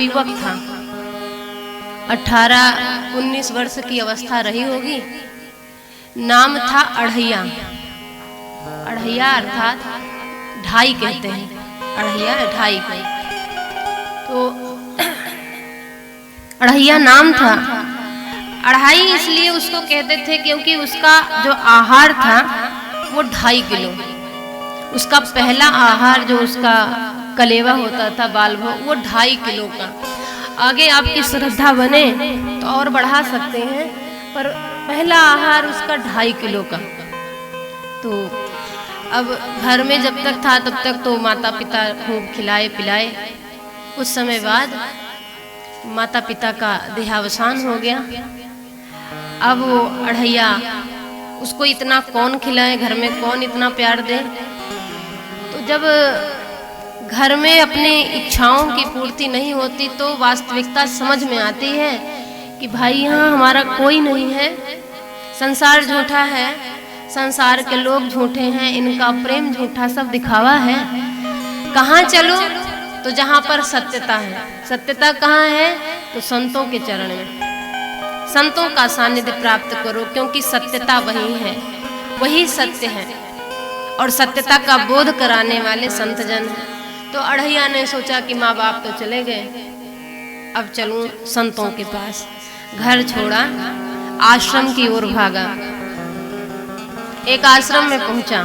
युवक था, 18-19 वर्ष की अवस्था रही होगी। नाम था अढ़ैया। अढ़ैया अर्थात ढाई कहते हैं, अढ़ैया ढाई को। तो अढ़ैया नाम था। अढ़ाई इसलिए उसको कहते थे क्योंकि उसका जो आहार था वो 2.5 किलो। उसका पहला आहार जो उसका कलेवा होता था बाल भोग, वो 2.5 किलो का। आगे आपकी श्रद्धा बने तो और बढ़ा सकते हैं, पर पहला आहार उसका 2.5 किलो का। तो अब घर में जब तक था तब तक तो माता पिता खूब खिलाए पिलाए। कुछ समय बाद माता पिता का देहावसान हो गया। अब वो अढ़ैया, उसको इतना कौन खिलाए, घर में कौन इतना प्यार दे। तो जब घर में अपनी इच्छाओं की पूर्ति नहीं होती तो वास्तविकता समझ में आती है कि भाई यहाँ हमारा कोई नहीं है, संसार झूठा है, संसार के लोग झूठे हैं, इनका प्रेम झूठा, सब दिखावा है। कहाँ चलो? तो जहाँ पर सत्यता है। सत्यता कहाँ है? तो संतों के चरण में। संतों का सानिध्य प्राप्त करो, क्योंकि सत्यता वही है, वही सत्य है और सत्यता का बोध कराने वाले संत जन हैं। तो अढ़ैया ने सोचा कि माँ बाप तो चले गए, अब चलूं संतों के पास। घर छोड़ा, आश्रम की ओर भागा। एक आश्रम में पहुंचा।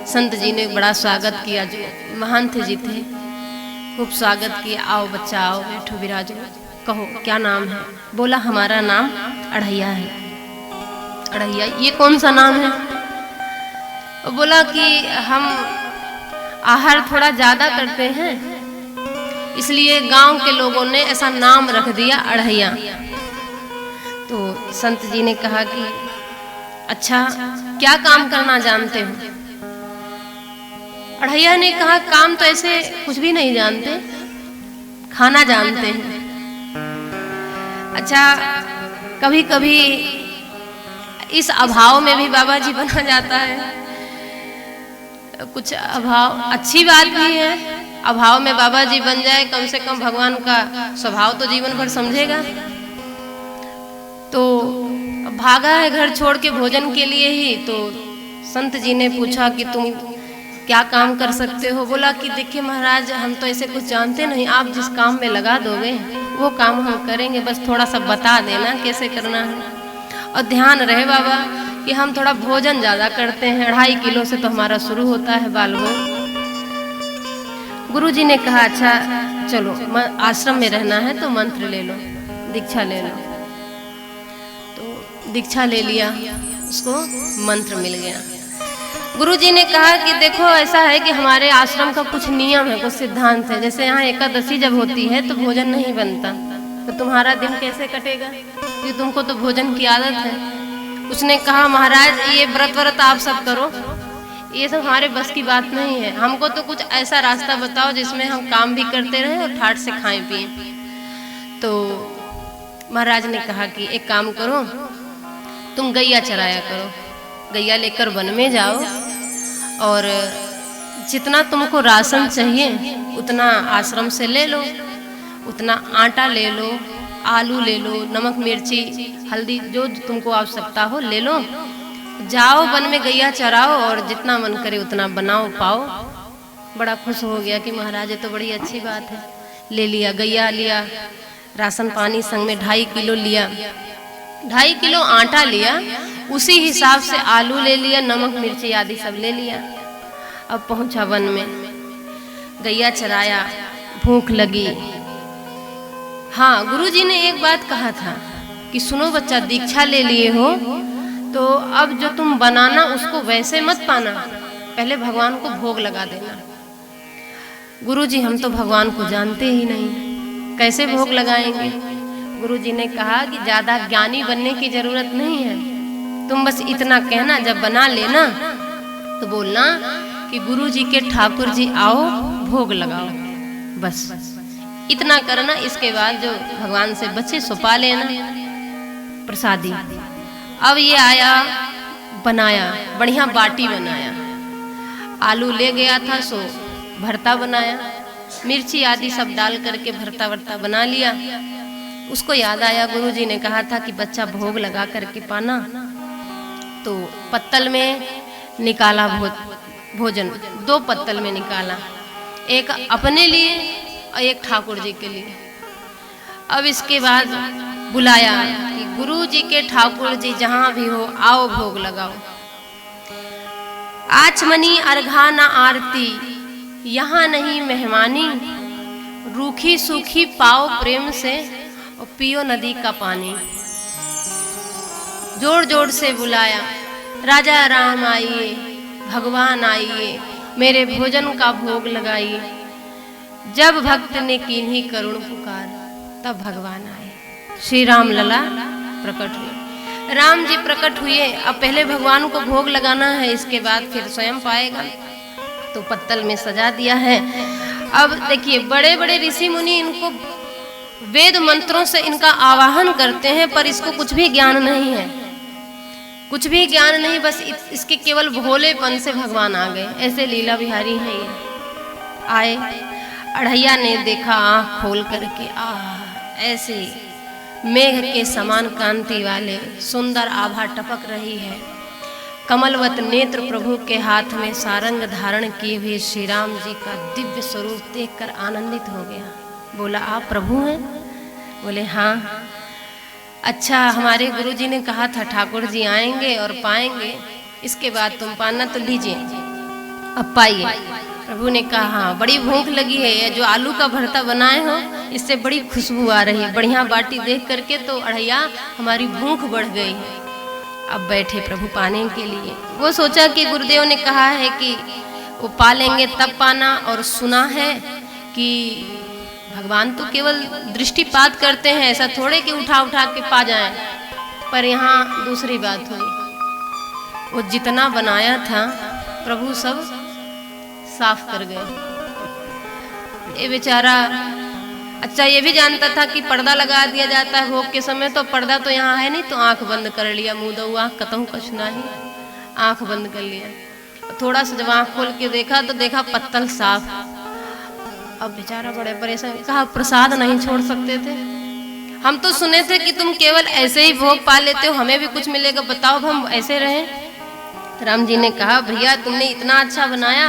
संत जी ने बड़ा स्वागत किया, जो महंत जी थे, खूब स्वागत किया। आओ बच्चा आओ, बैठो विराजो, कहो क्या नाम है? बोला हमारा नाम अढ़ैया है। अढ़ैया, ये कौन सा नाम है? बोला कि हम आहार थोड़ा ज्यादा करते हैं, इसलिए गांव के लोगों ने ऐसा नाम रख दिया अढ़ैया। तो संत जी ने कहा कि अच्छा, क्या काम करना जानते हो? अढ़ैया ने कहा काम तो ऐसे कुछ भी नहीं जानते, खाना जानते हैं। अच्छा, कभी कभी इस अभाव में भी बाबा जी बना जाता है। कुछ अभाव अच्छी बात भी है, अभाव में बाबा जी बन जाए, कम से कम भगवान का स्वभाव तो जीवन भर समझेगा। तो भागा है घर छोड़ के भोजन के लिए ही। तो संत जी ने पूछा कि तुम क्या काम कर सकते हो? बोला कि देखिए महाराज, हम तो ऐसे कुछ जानते नहीं, आप जिस काम में लगा दोगे वो काम हम करेंगे, बस थोड़ा सा बता देना कैसे करना है। और ध्यान रहे बाबा कि हम थोड़ा भोजन ज्यादा करते हैं, 2.5 किलो से तो हमारा शुरू होता है बाल भोग। गुरु जी ने कहा अच्छा चलो, आश्रम में रहना है तो मंत्र ले लो, दीक्षा ले लो। तो दीक्षा ले लिया, उसको मंत्र मिल गया। गुरु जी ने कहा कि देखो ऐसा है कि हमारे आश्रम का कुछ नियम है, कुछ सिद्धांत है। जैसे यहाँ एकादशी जब होती है तो भोजन नहीं बनता, तो तुम्हारा दिन कैसे कटेगा? कि तुमको तो भोजन की आदत है। उसने कहा महाराज ये व्रत आप सब करो, ये सब हमारे बस की बात नहीं है, हमको तो कुछ ऐसा रास्ता बताओ जिसमें हम काम भी करते रहें और ठाठ से खाएं पिए। तो महाराज ने कहा कि एक काम करो, तुम गैया चराया करो, गैया लेकर वन में जाओ और जितना तुमको राशन चाहिए उतना आश्रम से ले लो, उतना आटा ले लो, आलू ले लो, नमक मिर्ची हल्दी जो तुमको आवश्यकता हो ले लो, जाओ वन में गैया चराओ और जितना मन करे उतना बनाओ पाओ। बड़ा खुश हो गया कि महाराज ये तो बड़ी अच्छी बात है। ले लिया, गैया लिया, राशन पानी संग में 2.5 किलो लिया, 2.5 किलो आटा लिया, उसी हिसाब से आलू ले लिया, नमक मिर्ची आदि सब ले लिया। अब पहुंचा वन में, गैया चराया, भूख लगी। हाँ, गुरुजी ने एक बात कहा था कि सुनो बच्चा, दीक्षा ले लिए हो तो अब जो तुम बनाना उसको वैसे मत पाना, पहले भगवान को भोग लगा देना। गुरुजी हम तो भगवान को जानते ही नहीं, कैसे भोग लगाएंगे? गुरुजी ने कहा कि ज्यादा ज्ञानी बनने की जरूरत नहीं है, तुम बस इतना कहना, जब बना लेना तो बोलना कि गुरुजी के ठाकुर जी आओ भोग लगाओ, बस इतना करना। इसके बाद जो भगवान से बचे सो पा लेना प्रसादी। अब ये आया, बनाया, बढ़िया बाटी बनाया, आलू ले गया था सो भरता बनाया, मिर्ची आदि सब डाल करके भरता वर्ता बना लिया। उसको याद आया गुरुजी ने कहा था कि बच्चा भोग लगा करके पाना, तो पत्तल में निकाला भोजन, 2 पत्तल में निकाला, एक अपने लिए और एक ठाकुर जी के लिए। अब इसके बाद बुलाया कि गुरु जी के ठाकुर जी जहां भी हो आओ भोग लगाओ। आचमनी अर्घा न आरती, यहाँ नहीं मेहमानी, रूखी सूखी पाओ प्रेम से और पियो नदी का पानी। जोर जोर से बुलाया, राजा राम आइए, भगवान आइए, मेरे भोजन का भोग लगाइए। जब भक्त ने कीन्ही करुण पुकार, तब भगवान आए। श्री राम लला प्रकट हुए, राम जी प्रकट हुए। अब पहले भगवान को भोग लगाना है, इसके बाद फिर स्वयं पाएगा। तो पत्तल में सजा दिया है। अब देखिए बड़े बड़े ऋषि मुनि इनको वेद मंत्रों से इनका आवाहन करते हैं, पर इसको कुछ भी ज्ञान नहीं है, कुछ भी ज्ञान नहीं, बस इसके केवल भोलेपन से भगवान आ गए। ऐसे लीला बिहारी हैं ये। आए, अढ़ैया ने देखा आँख खोल करके, ऐसे मेघ के समान कांति वाले सुंदर आभा टपक रही है। कमलवत नेत्र प्रभु के हाथ में सारंग धारण किए हुए श्री राम जी का दिव्य स्वरूप देखकर आनंदित हो गया। बोला, आप प्रभु हैं? बोले हाँ। अच्छा, हमारे गुरुजी ने कहा था ठाकुर जी आएंगे और पाएंगे, इसके बाद तुम पाना, तो लीजिए अब पाइए। प्रभु ने कहा हाँ, बड़ी भूख लगी है, ये जो आलू का भरता बनाए हो इससे बड़ी खुशबू आ रही है, बढ़िया बाटी देख करके तो अढ़ैया हमारी भूख बढ़ गई है। अब बैठे प्रभु पाने के लिए। वो सोचा कि गुरुदेव ने कहा है कि वो पालेंगे तब पाना, और सुना है कि भगवान तो केवल दृष्टिपात करते हैं, ऐसा थोड़े कि उठा उठा के पा जाएं। पर यहाँ दूसरी बात हुई, वो जितना बनाया था प्रभु सब साफ कर गए। ये बेचारा अच्छा ये भी जानता था कि पर्दा लगा दिया जाता है भोग के समय, तो पर्दा तो यहाँ है नहीं, तो आंख बंद कर लिया, मुँह दो आँख कतहु कुछ नहीं, आंख बंद कर लिया। थोड़ा सा जब आँख खोल के देखा तो देखा पत्तल साफ। अब बेचारा बड़े परेशान, कहा प्रसाद नहीं छोड़ सकते थे? हम तो सुने थे कि तुम केवल ऐसे ही भोग पा लेते हो, हमें भी कुछ मिलेगा, बताओ अब हम ऐसे रहें? राम जी ने कहा भैया तुमने इतना अच्छा बनाया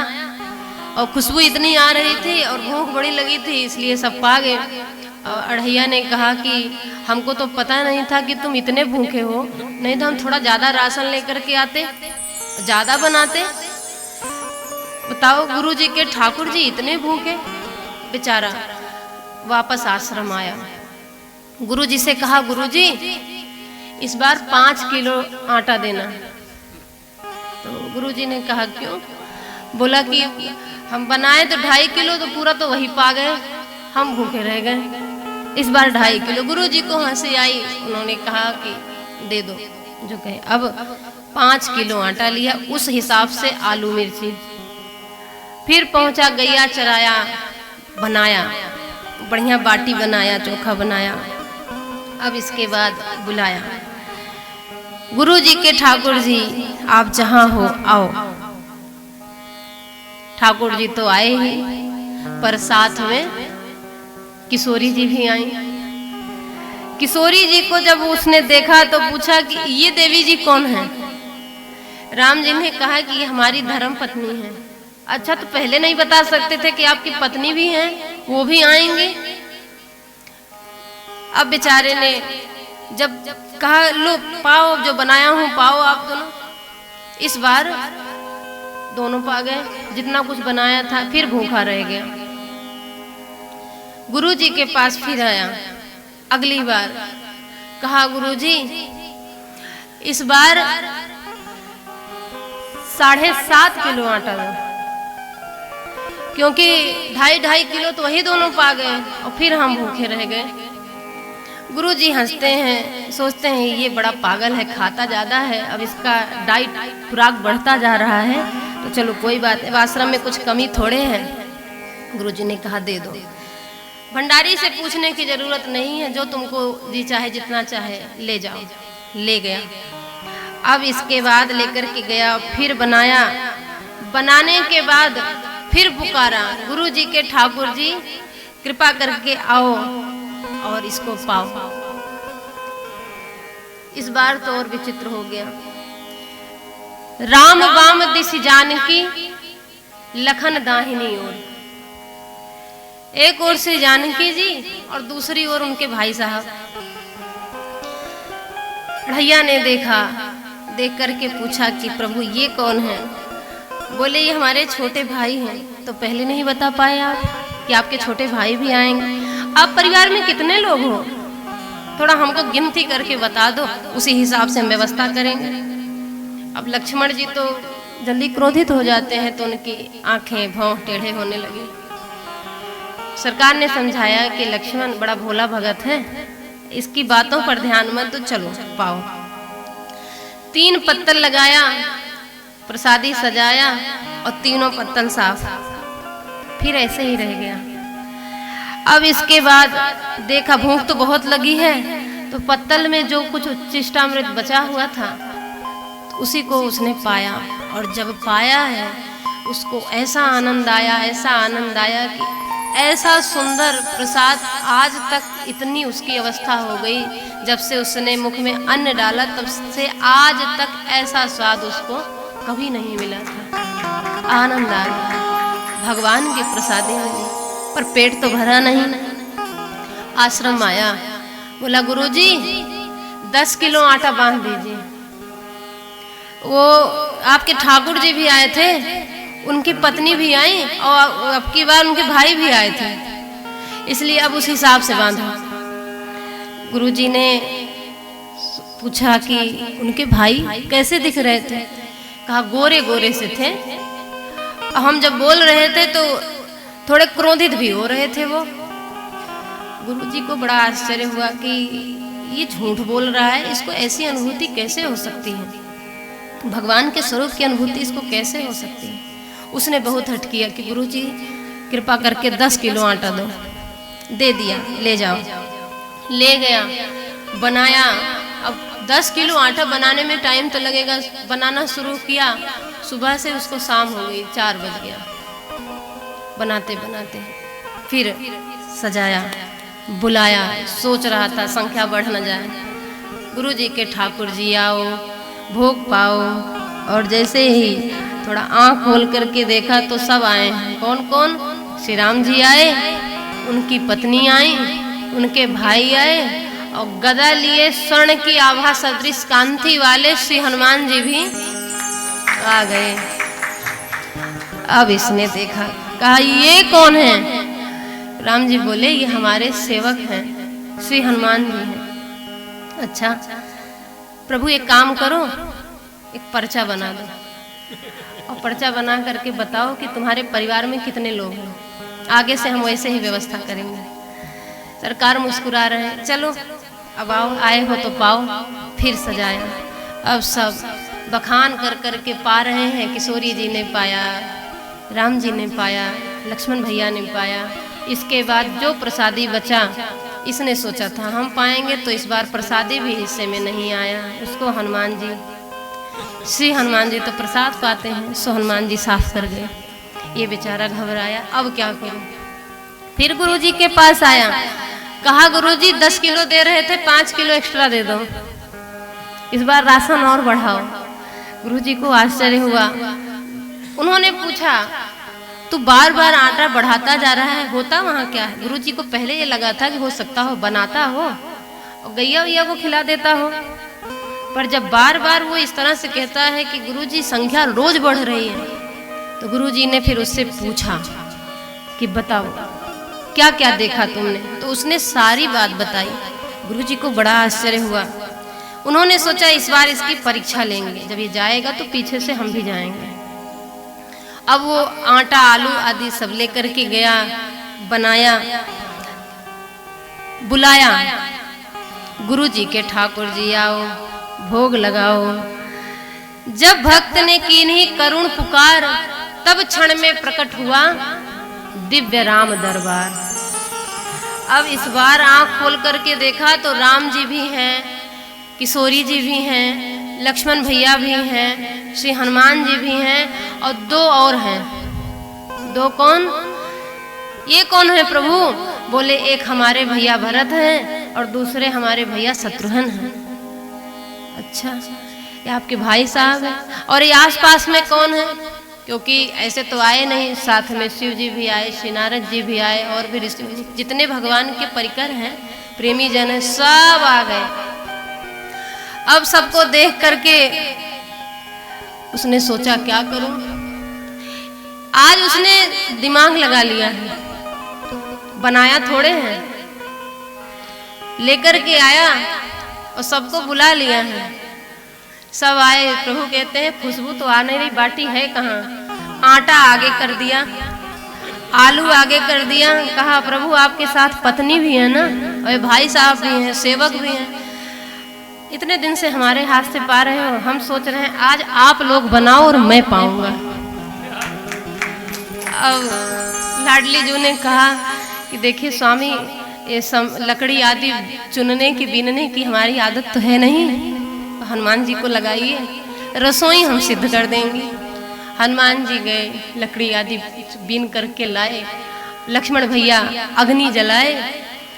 और खुशबू इतनी आ रही थी और भूख बड़ी लगी थी, इसलिए सब पा गए। और अढ़ैया ने कहा कि हमको तो पता नहीं था कि तुम इतने भूखे हो, नहीं तो हम थोड़ा ज़्यादा राशन लेकर के आते, ज़्यादा बनाते। बताओ गुरु जी के ठाकुर जी इतने भूखे। बेचारा वापस आश्रम आया, गुरु जी से कहा गुरु जी इस बार 5 किलो आटा देना। तो गुरु जी ने कहा क्यों? बोला कि हम बनाए तो 2.5 किलो, तो पूरा तो वही पा गए, हम भूखे रह गए, इस बार 2.5 किलो। गुरु जी को हंसी आई, उन्होंने कहा कि दे दो जो कहे। अब 5 किलो आटा लिया, उस हिसाब से आलू मिर्ची, फिर पहुंचा गैया चराया, बनाया बढ़िया बाटी बनाया, चोखा बनाया। अब इसके बाद बुलाया, गुरु जी के ठाकुर जी आप जहां हो आओ। ठाकुर जी तो आए ही, पर साथ में किशोरी जी भी आई। किशोरी जी को जब उसने देखा तो पूछा कि ये देवी जी कौन है? राम जी ने कहा कि ये हमारी धर्म पत्नी है। अच्छा, तो पहले नहीं बता सकते थे कि आपकी पत्नी भी हैं, वो भी आएंगे? अब बेचारे ने जब कहा लो पाओ, जो बनाया हूं पाओ आप दोनों। इस बार दोनों पा गए, जितना कुछ बनाया था, फिर भूखा रह गया। गुरु जी के पास फिर आया अगली बार, कहा गुरु जी इस बार 7.5 किलो आटा दो, क्योंकि 2.5 किलो तो वही दोनों पा गए और फिर हम भूखे रह गए। गुरु जी हंसते हैं, सोचते हैं ये बड़ा पागल है, खाता ज़्यादा है, अब इसका डाइट खुराक बढ़ता जा रहा है, तो चलो कोई बात नहीं, आश्रम में कुछ कमी थोड़े है। गुरु जी ने कहा दे दो। भंडारी से पूछने की जरूरत नहीं है, जो तुमको जी चाहे जितना चाहे ले जाओ। ले गया। अब इसके बाद लेकर के गया, फिर बनाया, बनाने के बाद फिर पुकारा, गुरु जी के ठाकुर जी कृपा करके आओ और इसको पाओ। इस बार तो और विचित्र हो गया। राम वाम दिस जानकी, लखन दाहिनी ओर। एक ओर श्री जानकी जी और दूसरी ओर उनके भाई साहब। भैया ने देखा, देख करके पूछा कि प्रभु ये कौन है? बोले ये हमारे छोटे भाई हैं। तो पहले नहीं बता पाए आप कि आपके छोटे भाई भी आएंगे? आप परिवार में कितने लोग हो? थोड़ा हमको गिनती करके बता दो, उसी हिसाब से हम व्यवस्था करेंगे। अब लक्ष्मण जी तो जल्दी क्रोधित हो जाते हैं, तो उनकी आंखें भौं टेढ़े होने लगे। सरकार ने समझाया कि लक्ष्मण बड़ा भोला भगत है, इसकी बातों पर ध्यान मत दो, चलो पाओ। 3 पत्तल लगाया, प्रसादी सजाया और तीनों पत्तल साफ। फिर ऐसे ही रह गया। अब इसके बाद देखा भूख तो बहुत लगी है, तो पत्तल में जो कुछ उच्छिष्टामृत बचा हुआ था तो उसी को उसने पाया। और जब पाया है उसको ऐसा आनंद आया, ऐसा आनंद आया कि ऐसा सुंदर प्रसाद आज तक इतनी उसकी अवस्था हो गई। जब से उसने मुख में अन्न डाला तब से आज तक ऐसा स्वाद उसको कभी नहीं मिला था। आनंद आ गया, भगवान के प्रसादी मिली, पर पेट तो भरा नहीं। आश्रम आया, बोला गुरुजी 10 किलो आटा बांध दीजिए। वो आपके ठाकुर जी भी आए थे, उनकी पत्नी भी आई और अब की बार उनके भाई भी आए थे, इसलिए अब उस हिसाब से बांधा। गुरुजी ने पूछा कि उनके भाई कैसे दिख रहे थे? कहा गोरे गोरे से थे। हम जब बोल रहे थे तो थोड़े क्रोधित भी हो रहे थे वो। गुरुजी को बड़ा आश्चर्य हुआ कि ये झूठ बोल रहा है, इसको ऐसी अनुभूति कैसे हो सकती है? भगवान के स्वरूप की अनुभूति इसको कैसे हो सकती है? उसने बहुत हट किया कि गुरुजी कृपा करके 10 किलो आटा दो। दे दिया, ले जाओ। ले गया, बनाया। अब 10 किलो आटा बनाने में टाइम तो लगेगा। बनाना शुरू किया, सुबह से उसको शाम हो गई, 4 बज गया बनाते बनाते। फिर सजाया, बुलाया, सोच रहा था संख्या बढ़ न जाए। गुरुजी के ठाकुर जी आओ, भोग पाओ। और जैसे ही थोड़ा आंख खोल करके देखा तो सब आए हैं। कौन कौन? श्री राम जी आए, उनकी पत्नी आई, उनके भाई आए और गदा लिए स्वर्ण की आभा सदृश कांति वाले श्री हनुमान जी भी आ गए। अब इसने देखा, कहा ये कौन है? राम जी बोले ये हमारे सेवक हैं, श्री हनुमान जी हैं। अच्छा प्रभु एक काम करो, एक पर्चा बना दो और पर्चा बना करके बताओ कि तुम्हारे परिवार में कितने लोग हैं। आगे से हम वैसे ही व्यवस्था करेंगे। सरकार मुस्कुरा रहे हैं, चलो अब आओ, आए हो तो पाओ। फिर सजाया। अब सब बखान कर कर के पा रहे हैं। किशोरी जी ने पाया, राम जी ने पाया, लक्ष्मण भैया ने पाया। इसके बाद जो प्रसादी बचा, इसने सोचा था हम पाएंगे, तो इस बार प्रसादी भी हिस्से में नहीं आया। उसको हनुमान जी, श्री हनुमान जी तो प्रसाद पाते हैं, सो हनुमान जी साफ कर गए। ये बेचारा घबराया, अब क्या करूं? फिर गुरुजी के पास आया, कहा गुरुजी 10 किलो दे रहे थे, 5 किलो एक्स्ट्रा दे दो, इस बार राशन और बढ़ाओ। गुरुजी को आश्चर्य हुआ। उन्होंने पूछा तू बार बार आटा बढ़ाता जा रहा है, होता वहाँ क्या है? गुरुजी को पहले ये लगा था कि हो सकता हो बनाता हो और गैया वैया को खिला देता हो, पर जब बार बार वो इस तरह से कहता है कि गुरुजी संख्या रोज बढ़ रही है, तो गुरुजी ने फिर उससे पूछा कि बताओ क्या क्या देखा तुमने? तो उसने सारी बात बताई। गुरुजी को बड़ा आश्चर्य हुआ। उन्होंने सोचा इस बार इसकी परीक्षा लेंगे, जब ये जाएगा तो पीछे से हम भी जाएंगे। अब वो आटा आलू आदि सब लेकर के गया, बनाया, बुलाया, गुरुजी के ठाकुर जी आओ, भोग लगाओ। जब भक्त ने कीन्ही करुण पुकार, तब क्षण में प्रकट हुआ दिव्य राम दरबार। अब इस बार आंख खोल करके देखा तो राम जी भी हैं, किशोरी जी भी हैं, लक्ष्मण भैया भी हैं, श्री हनुमान जी भी हैं और 2 और हैं। दो कौन? ये कौन है प्रभु? बोले एक हमारे भैया भरत हैं और दूसरे हमारे भैया शत्रुघ्न हैं। अच्छा, ये आपके भाई साहब हैं। और ये आसपास में कौन है? क्योंकि ऐसे तो आए नहीं, साथ में शिव जी भी आए, श्री नारद जी भी आए और भी ऋषि जितने भगवान के परिकर हैं, प्रेमी जन हैं, सब आ गए। अब सबको देख करके उसने सोचा क्या करूं। आज उसने दिमाग लगा लिया है, बनाया थोड़े हैं, लेकर के आया और सबको बुला लिया है। सब आए। प्रभु कहते हैं खुशबू तो आ नहीं रही, बाटी है कहाँ? आटा आगे कर दिया, आलू आगे कर दिया। कहा प्रभु आपके साथ पत्नी भी है ना, और भाई साहब भी हैं, सेवक भी हैं, इतने दिन से हमारे हाथ से पा रहे हो, हम सोच रहे हैं आज आप लोग बनाओ और मैं पाऊंगा। अब लाडली जी ने कहा कि देखिए स्वामी, ये लकड़ी आदि चुनने की बीनने की हमारी आदत तो है नहीं, तो हनुमान जी को लगाइए, रसोई हम सिद्ध कर देंगे। हनुमान जी गए, लकड़ी आदि बीन करके लाए, लक्ष्मण भैया अग्नि जलाए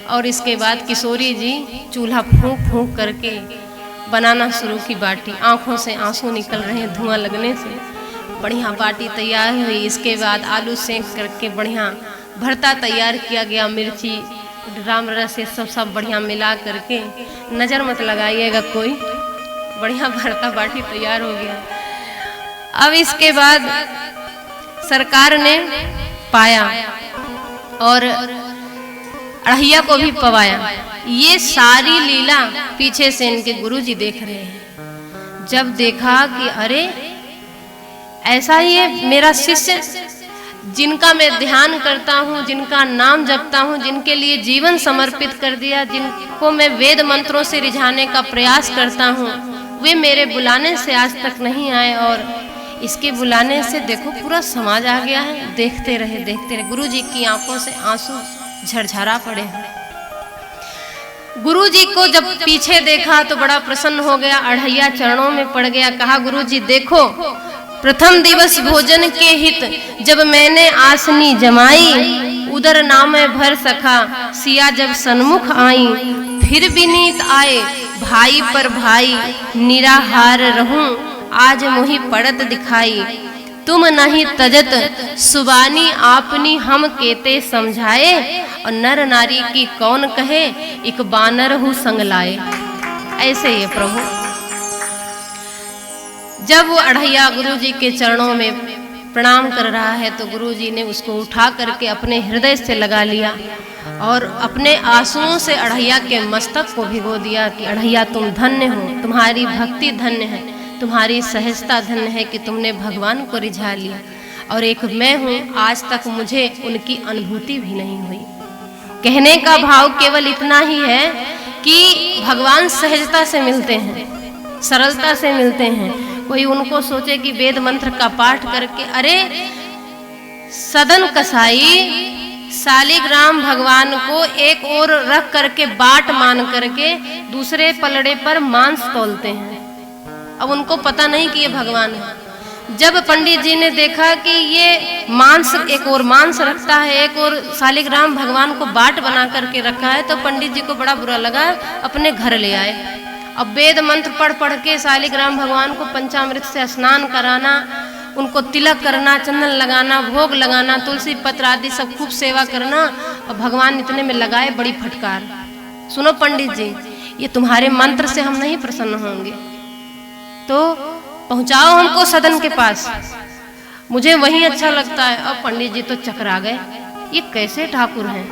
और इसके बाद किशोरी जी चूल्हा फूंक फूंक करके बनाना शुरू की बाटी। आंखों से आंसू निकल रहे हैं धुआं लगने से। बढ़िया बाटी तैयार हुई। इसके बाद आलू सेंक करके बढ़िया भरता तैयार किया गया, मिर्ची राम रस ये सब बढ़िया मिला करके, नज़र मत लगाइएगा कोई, बढ़िया भरता बाटी तैयार हो गया। अब इसके बाद सरकार ने पाया और अड़हिया को भी पवाया। ये सारी लीला पीछे से इनके गुरुजी देख रहे हैं। जब देखा कि अरे ऐसा ही है मेरा शिष्य, जिनका मैं ध्यान करता हूँ, जिनका नाम जपता हूँ, जिनके लिए जीवन समर्पित कर दिया, जिनको मैं वेद मंत्रों से रिझाने का प्रयास करता हूँ, वे मेरे बुलाने से आज तक नहीं आए और इसके बुलाने से देखो पूरा समाज आ गया है। देखते रहे गुरुजी की आंखों से आंसू झरझरा पड़े। गुरुजी को जब पीछे देखा तो बड़ा प्रसन्न हो गया, अड़हिया चरणों में पड़ गया। कहा गुरुजी देखो, प्रथम दिवस भोजन के हित जब मैंने आसनी जमाई, उदर नाम भर सखा सिया जब सन्मुख आई, फिर विनीत आए भाई पर भाई, निराहार रहूं आज मोहि पड़त दिखाई, तुम नहीं तजत सुबानी आपनी हम केते समझाए, और नर नारी की कौन कहे एक बानर हूँ संग लाए। ऐसे ही प्रभु जब वो अड़हिया गुरुजी के चरणों में प्रणाम कर रहा है तो गुरुजी ने उसको उठा करके अपने हृदय से लगा लिया और अपने आंसुओं से अड़हिया के मस्तक को भिगो दिया कि अड़हिया तुम धन्य हो, तुम्हारी भक्ति धन्य है, तुम्हारी सहजता धन्य है कि तुमने भगवान को रिझा लिया। और एक मैं हूँ, आज तक मुझे उनकी अनुभूति भी नहीं हुई। कहने का भाव केवल इतना ही है कि भगवान सहजता से मिलते हैं, सरलता से मिलते हैं। कोई उनको सोचे कि वेद मंत्र का पाठ करके, अरे सदन कसाई शालिग्राम भगवान को एक ओर रख करके बाट मान करके दूसरे पलड़े पर मांस तोलते हैं। अब उनको पता नहीं कि ये भगवान है। जब पंडित जी ने देखा कि ये मांस, एक और मांस रखता है, एक और शालिग्राम भगवान को बाट बना करके रखा है, तो पंडित जी को बड़ा बुरा लगा, अपने घर ले आए। अब वेद मंत्र पढ़ पढ़ के शालिग्राम भगवान को पंचामृत से स्नान कराना, उनको तिलक करना, चंदन लगाना, भोग लगाना, तुलसी पत्र आदि सब खूब सेवा करना, और भगवान इतने में लगाए बड़ी फटकार, सुनो पंडित जी, ये तुम्हारे मंत्र से हम नहीं प्रसन्न होंगे, तो पहुंचाओ हमको सदन के पास, मुझे वही अच्छा लगता है। अब पंडित जी तो चकरा गए, ये कैसे ठाकुर हैं,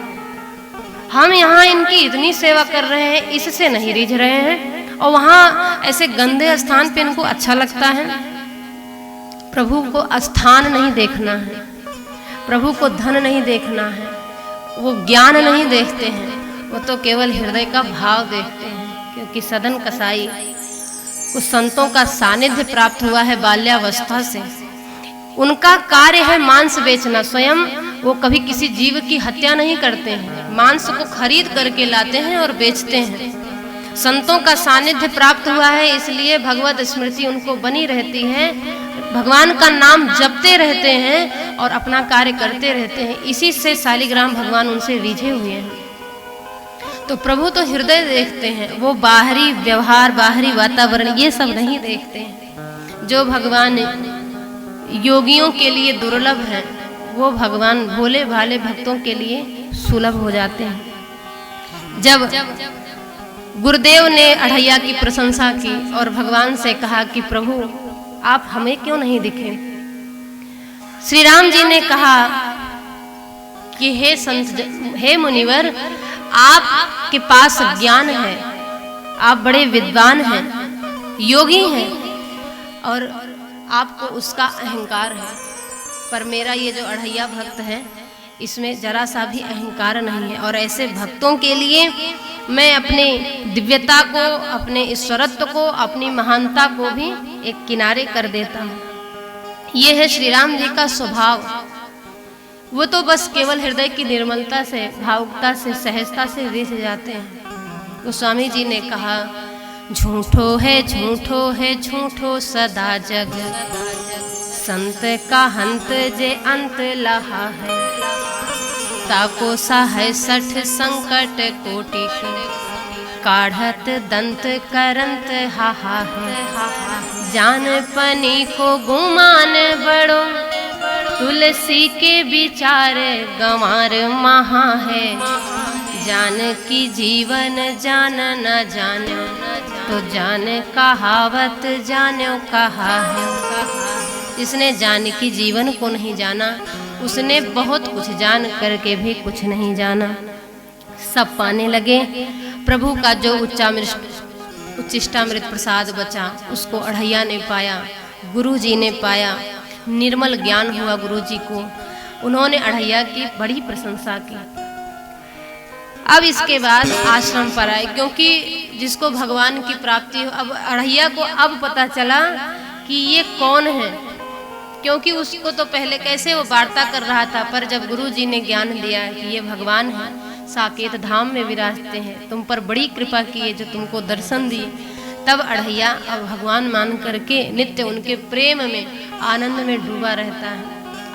हम यहाँ इनकी इतनी सेवा कर रहे हैं, इससे नहीं रिझ रहे हैं, और वहाँ ऐसे गंदे स्थान पे इनको अच्छा लगता है। प्रभु को स्थान नहीं देखना है, प्रभु को धन नहीं देखना है, वो ज्ञान नहीं देखते हैं, वो तो केवल हृदय का भाव देखते हैं। क्योंकि सदन कसाई को संतों का सानिध्य प्राप्त हुआ है बाल्यावस्था से। उनका कार्य है मांस बेचना, स्वयं वो कभी किसी जीव की हत्या नहीं करते हैं, मांस को खरीद करके लाते हैं और बेचते हैं। संतों का सानिध्य प्राप्त हुआ है, इसलिए भगवत स्मृति उनको बनी रहती है, भगवान का नाम जपते रहते हैं और अपना कार्य करते रहते हैं। इसी से शालिग्राम भगवान उनसे रिझे हुए हैं। तो प्रभु तो हृदय देखते हैं, वो बाहरी व्यवहार, बाहरी वातावरण ये सब नहीं देखते हैं। जो भगवान योगियों के लिए दुर्लभ है, वो भगवान भोले भाले भक्तों के लिए सुलभ हो जाते हैं। जब गुरुदेव ने अढ़ैया की प्रशंसा की और भगवान से कहा कि प्रभु आप हमें क्यों नहीं दिखे, श्री राम जी ने कहा कि हे संत, हे मुनिवर, आपके पास ज्ञान है, आप बड़े विद्वान हैं, योगी हैं और आपको उसका अहंकार है, पर मेरा ये जो अढ़ैया भक्त है इसमें जरा सा भी अहंकार नहीं है। और ऐसे भक्तों के लिए मैं अपने दिव्यता को, अपने ईश्वरत्व को, अपनी महानता को भी एक किनारे कर देता हूँ। ये है श्री राम जी का स्वभाव। वो तो बस केवल हृदय की निर्मलता से, भावुकता से, सहजता से रिझ जाते हैं। तो स्वामी जी ने कहा, झूठो है झूठो सदा जग, संत का हंत जे अंत लहा है, ताको सा है 60 संकट कोटि, काढ़त दंत करंत हाहा है, जान पनी को गुमान बड़ो, तुलसी के विचार गंवार महा है, जान की जीवन जान न जानो, तो जान कहावत जानो कहा है। जिसने जानकी जीवन को नहीं जाना, उसने बहुत कुछ जान करके भी कुछ नहीं जाना। सब पाने लगे। प्रभु का जो उच्चिष्टामृत प्रसाद बचा, उसको अढ़ैया ने पाया, गुरु जी ने पाया, निर्मल ज्ञान हुआ गुरु जी को। उन्होंने अढ़ैया की बड़ी प्रशंसा की। अब इसके बाद आश्रम पर आए, क्योंकि जिसको भगवान की प्राप्ति हो, अब अढ़ैया को अब पता चला कि ये कौन है, क्योंकि उसको तो पहले कैसे वो वार्ता कर रहा था, पर जब गुरु जी ने ज्ञान दिया कि ये भगवान है, साकेत धाम में विराजते हैं, तुम पर बड़ी कृपा की है जो तुमको दर्शन दिए, तब अढ़ैया अब भगवान मान करके नित्य उनके प्रेम में, आनंद में डूबा रहता है।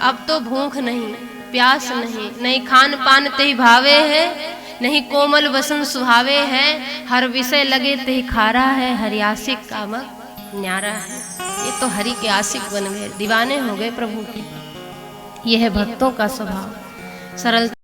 अब तो भूख नहीं, प्यास नहीं, नहीं खान पान ते भावे है, नहीं कोमल वसन सुहावे है, हर विषय लगे ते खारा है, हरि आशिक कामक न्यारा है। ये तो हरि के आशिक बन गए, दीवाने हो गए प्रभु के। यह है भक्तों का स्वभाव, सरल